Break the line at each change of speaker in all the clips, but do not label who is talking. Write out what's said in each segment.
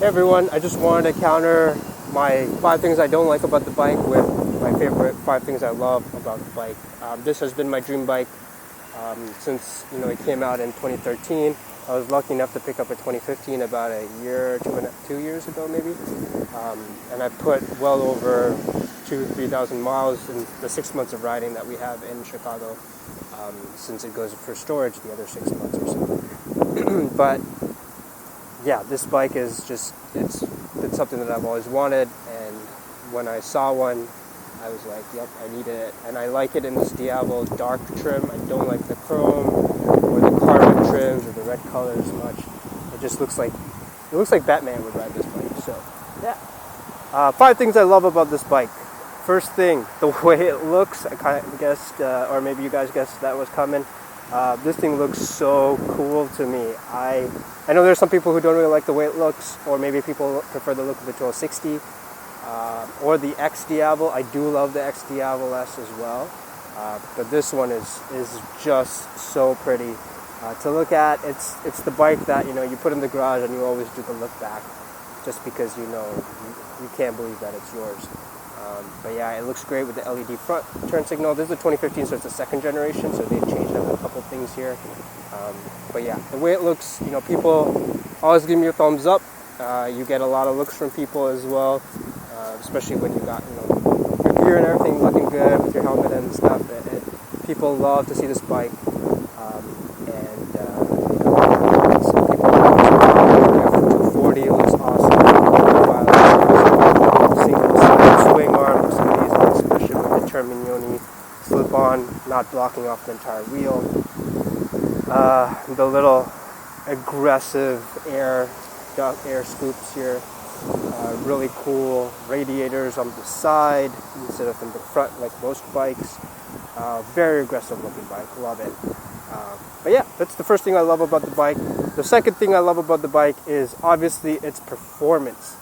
Hey everyone, I just wanted to counter my 5 things I don't like about the bike with my favorite 5 things I love about the bike. This has been my dream bike since it came out in 2013. I was lucky enough to pick up a 2015 about a year, 2 years ago maybe, and I put well over 2,000-3,000 miles in the 6 months of riding that we have in Chicago, since it goes for storage the other 6 months or so. But yeah, this bike is just, it's something that I've always wanted, and when I saw one, I was like, yep, I needed it. And I like it in this Diavel dark trim. I don't like the chrome or the carbon trims or the red color as much. It just looks like Batman would ride this bike. So yeah, 5 things I love about this bike. First thing, the way it looks. I kind of guessed, or maybe you guys guessed that was coming. This thing looks so cool to me. I know there's some people who don't really like the way it looks, or maybe people prefer the look of the 1260 or the X Diavel. I do love the X Diavel S as well, but this one is just so pretty to look at. It's the bike that you put in the garage and you always do the look back, just because you can't believe that it's yours. But yeah, it looks great with the LED front turn signal. This is a 2015, so it's the 2nd generation, so they've changed up a couple things here. But yeah, the way it looks, people always give me a thumbs up. You get a lot of looks from people as well, especially when you got your gear and everything looking good with your helmet and stuff. People love to see this bike, and some people love the F240. It looks awesome. Single swing arm for some reason, especially with the Terminioni slip-on, not blocking off the entire wheel. The little aggressive air scoops here, really cool radiators on the side instead of in the front like most bikes. Very aggressive looking bike, love it. But yeah, that's the first thing I love about the bike. The second thing I love about the bike is obviously its performance.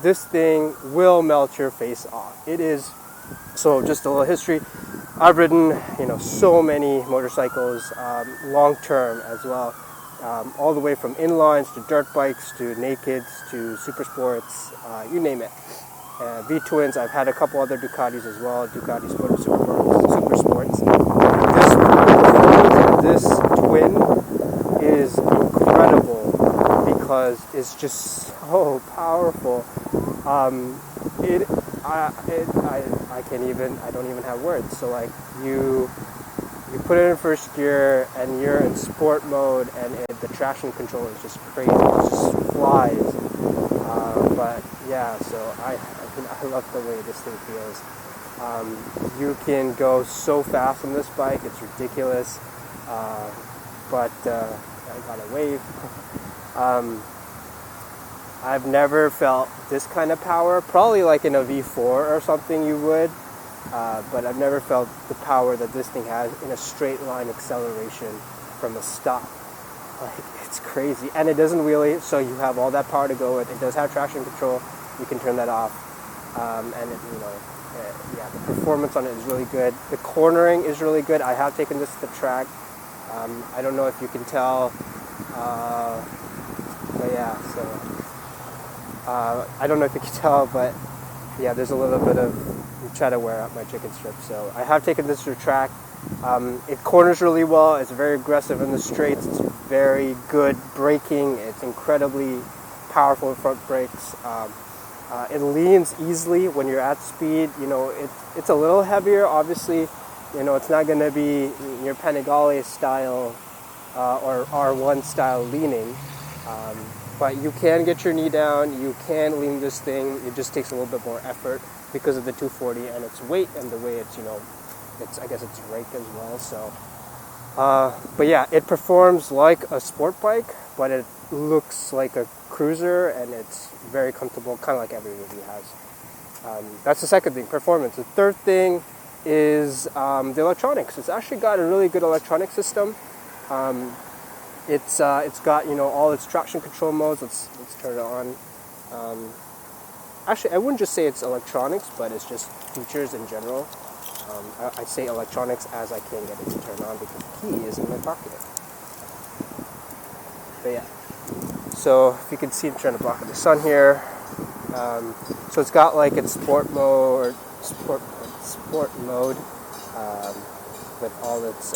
This thing will melt your face off. It is, so just a little history. I've ridden, so many motorcycles, long term as well, all the way from inlines to dirt bikes to nakeds to super sports, you name it. V-twins. I've had a couple other Ducatis as well. Ducati Super Sports. This twin is incredible because it's just so powerful. I don't even have words. So like you put it in first gear and you're in sport mode, and the traction control is just crazy. It just flies. But yeah, so I love the way this thing feels. You can go so fast on this bike, it's ridiculous. But I got a wave. I've never felt this kind of power. Probably like in a V4 or something you would, but I've never felt the power that this thing has in a straight line acceleration from a stop. Like, it's crazy. And it doesn't wheelie, so you have all that power to go with. It does have traction control. You can turn that off. And it, the performance on it is really good. The cornering is really good. I have taken this to the track. I don't know if you can tell, but yeah, so I don't know if you can tell, but yeah, there's a little bit of try to wear out my chicken strip. So I have taken this to the track. It corners really well. It's very aggressive in the straights. It's very good braking. It's incredibly powerful front brakes. It leans easily when you're at speed. It's a little heavier, obviously. It's not going to be your Panigale style or R1 style leaning. But you can get your knee down. You can lean this thing. It just takes a little bit more effort because of the 240 and its weight and the way it's, I guess it's raked as well. So, but yeah, it performs like a sport bike, but it looks like a cruiser, and it's very comfortable, kind of like every review has. That's the second thing, performance. The third thing is the electronics. It's actually got a really good electronic system. It's got all its traction control modes. Let's turn it on. Actually, I wouldn't just say it's electronics, but it's just features in general. I say electronics as I can get it to turn on because the key is in my pocket. But yeah, So if you can see, I'm trying to block out the sun here. So it's got like its sport mode, with all its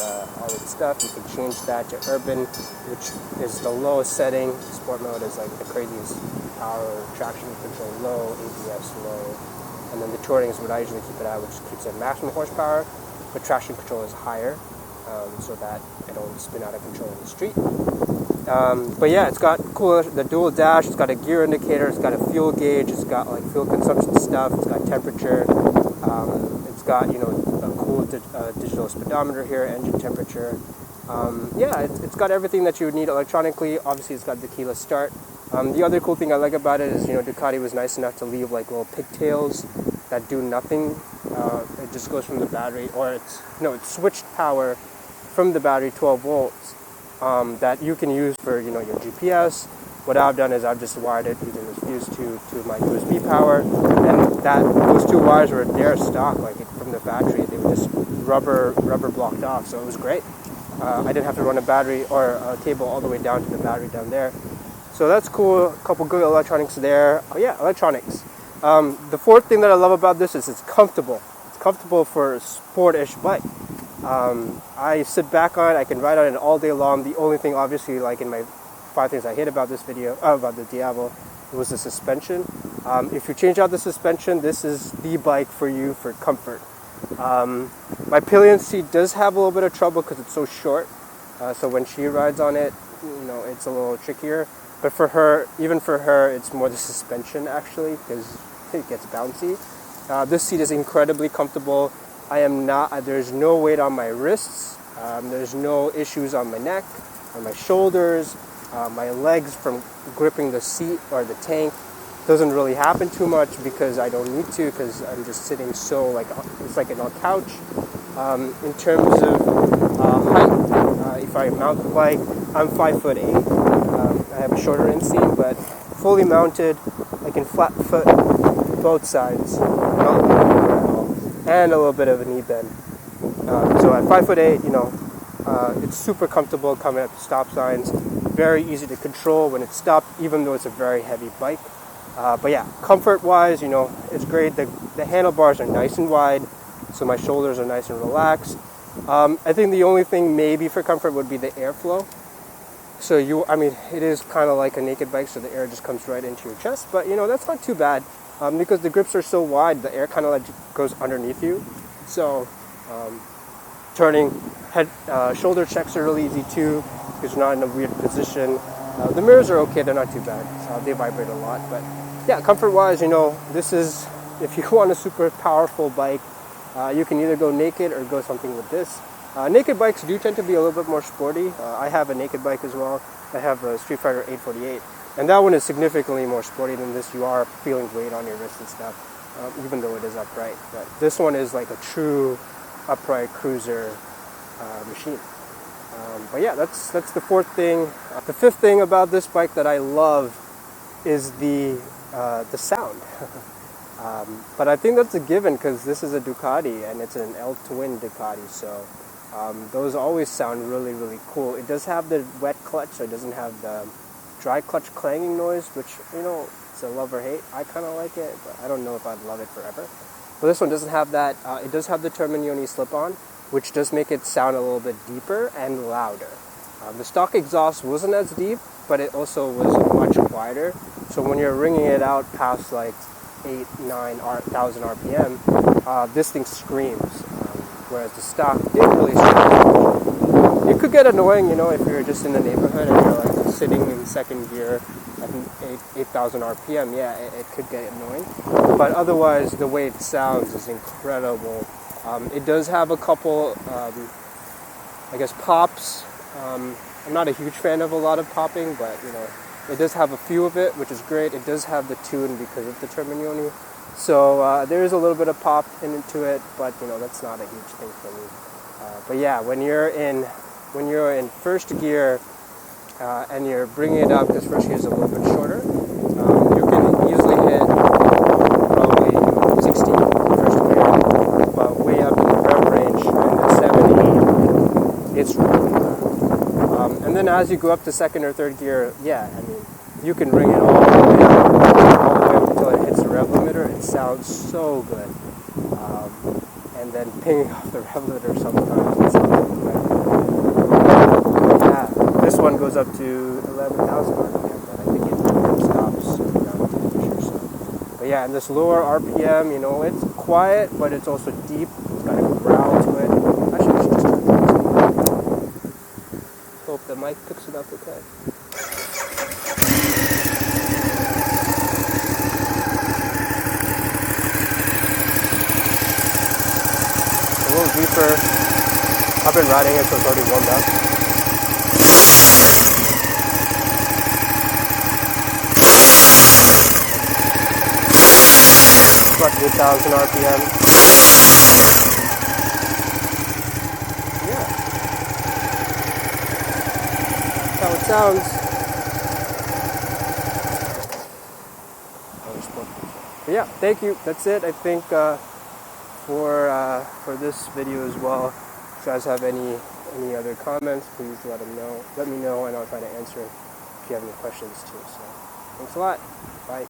stuff. You can change that to urban, which is the lowest setting. Sport mode is like the craziest power, traction control low, ABS low, and then the touring is what I usually keep it at, which keeps it maximum horsepower, but traction control is higher, so that it don't spin out of control in the street. But yeah, it's got the dual dash, it's got a gear indicator, it's got a fuel gauge, it's got like fuel consumption stuff, it's got temperature, it's got, you know, a cool digital speedometer here, engine temperature. Yeah, it's got everything that you would need electronically. Obviously, it's got the keyless start. The other cool thing I like about it is, you know, Ducati was nice enough to leave like little pigtails that do nothing. It just goes from the battery, or it's switched power from the battery, 12 volts. That you can use for, you know, your GPS. What I've done is I've just wired it using this fuse to my USB power, and those two wires were their stock, like from the battery. They were just rubber blocked off, so it was great. I didn't have to run a battery or a cable all the way down to the battery down there. So that's cool. A couple good electronics there. Oh yeah, electronics. The fourth thing that I love about this is it's comfortable. It's comfortable for a sport-ish bike. I sit back on it, I can ride on it all day long. The only thing, obviously, like in my 5 things I hate about this video, about the Diavel, was the suspension. If you change out the suspension, this is the bike for you for comfort. My pillion seat does have a little bit of trouble because it's so short. So when she rides on it, you know, it's a little trickier. But for her, even for her, it's more the suspension actually, because it gets bouncy. This seat is incredibly comfortable. There's no weight on my wrists. There's no issues on my neck, on my shoulders, my legs from gripping the seat or the tank. Doesn't really happen too much because I don't need to, because I'm just sitting so like it's like on a couch. In terms of height, if I mount the bike, I'm 5'8". I have a shorter inseam, but fully mounted, I can flat foot both sides, and a little bit of a knee bend. So at 5'8", you know, it's super comfortable coming up to stop signs. Very easy to control when it's stopped, even though it's a very heavy bike. But yeah, comfort-wise, you know, it's great. The handlebars are nice and wide, so my shoulders are nice and relaxed. I think the only thing maybe for comfort would be the airflow. So it is kind of like a naked bike, so the air just comes right into your chest. But, you know, that's not too bad. Because the grips are so wide, the air kind of like goes underneath you. So turning shoulder checks are really easy too, because you're not in a weird position. The mirrors are okay, they're not too bad. They vibrate a lot, but yeah, comfort-wise, you know, this is, if you want a super powerful bike, you can either go naked or go something with this. Naked bikes do tend to be a little bit more sporty. I have a naked bike as well. I have a Street Fighter 848. And that one is significantly more sporty than this. You are feeling weight on your wrist and stuff, even though it is upright. But this one is like a true upright cruiser machine. But yeah, that's the fourth thing. The fifth thing about this bike that I love is the sound. But I think that's a given because this is a Ducati and it's an L-twin Ducati, so those always sound really, really cool. It does have the wet clutch, so it doesn't have the dry clutch clanging noise, which, you know, it's a love or hate. I kind of like it, but I don't know if I'd love it forever. But this one doesn't have that. It does have the Terminioni slip-on, which does make it sound a little bit deeper and louder. The stock exhaust wasn't as deep, but it also was much quieter. So when you're ringing it out past like 8,000 RPM, this thing screams. Whereas the stock didn't really scream. It could get annoying, you know, if you're just in the neighborhood and you're like sitting in second gear at 8,000 RPM. Yeah, it could get annoying. But otherwise, the way it sounds is incredible. It does have a couple, I guess, pops. I'm not a huge fan of a lot of popping, but, you know, it does have a few of it, which is great. It does have the tune because of the Terminioni. So there is a little bit of pop into it, but, you know, that's not a huge thing for me. But yeah, when you're in first gear and you're bringing it up, because first gear is a little bit shorter, you can easily hit probably 60 first gear, but way up in the rev range in the 70, it's really good. And then as you go up to second or third gear, yeah, I mean, you can ring it all the way up until it hits the rev limiter. It sounds so good. And then pinging off the rev limiter sometimes. It sounds incredible. Yeah, this one goes up to 11,000 RPM, but I think it stops around 10 or so. But yeah, and this lower RPM, you know, it's quiet, but it's also deep. It's got a growl to it. Actually, I should just hope the mic picks it up okay. A little deeper. I've been riding it, so it's already warmed up. About 8,000 RPM. Yeah. That's how it sounds. But yeah, thank you. That's it. I think for this video as well. If you guys have any other comments, please let me know, and I'll try to answer if you have any questions too. So thanks a lot. Bye.